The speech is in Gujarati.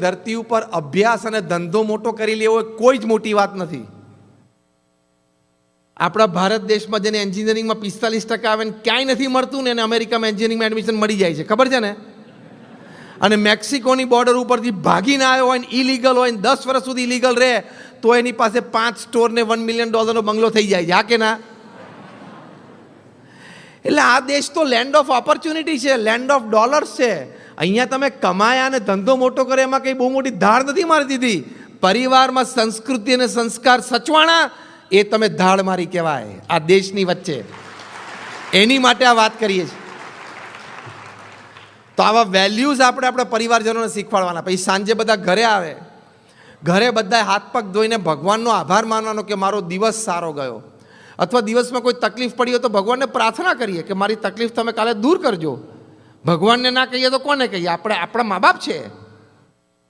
ધરતી ઉપર અભ્યાસ અને ધંધો મોટો કરી લેવો એ કોઈ જ મોટી વાત નથી. આપણા ભારત દેશમાં જેને એન્જિનિયરિંગમાં 45% આવે ને ક્યાંય નથી મળતું ને એને અમેરિકામાં એન્જિનિયરિંગમાં એડમિશન મળી જાય છે, ખબર છે ને? અને મેક્સિકોની બોર્ડર ઉપરથી ભાગીને આવ્યો હોય ને ઇલીગલ હોય ને 10 વર્ષ સુધી ઇલીગલ રહે તો એની પાસે 5 સ્ટોર ને $1 મિલિયન બંગલો થઈ જાય છે, હા કે ના? એટલે આ દેશ તો લેન્ડ ઓફ ઓપોર્ચ્યુનિટી છે, લેન્ડ ઓફ ડોલર્સ છે. અહીંયા તમે કમાયા અને ધંધો મોટો કરે એમાં કંઈ બહુ મોટી ધાડ નથી મારી દીધી. પરિવારમાં સંસ્કૃતિ અને સંસ્કાર સચવાણા એ તમે ધાડ મારી કહેવાય આ દેશની વચ્ચે. એની માટે આ વાત કરીએ છીએ. તો આવા વેલ્યુઝ આપણે આપણા પરિવારજનોને શીખવાડવાના. પછી સાંજે બધા ઘરે આવે, ઘરે બધા હાથ પગ ધોઈને ભગવાનનો આભાર માનવાનો કે મારો દિવસ સારો ગયો. અથવા દિવસમાં કોઈ તકલીફ પડી હોય તો ભગવાનને પ્રાર્થના કરીએ કે મારી તકલીફ તમે કાલે દૂર કરજો. ભગવાનને ના કહીએ તો કોને કહીએ? આપણા મા બાપ છે.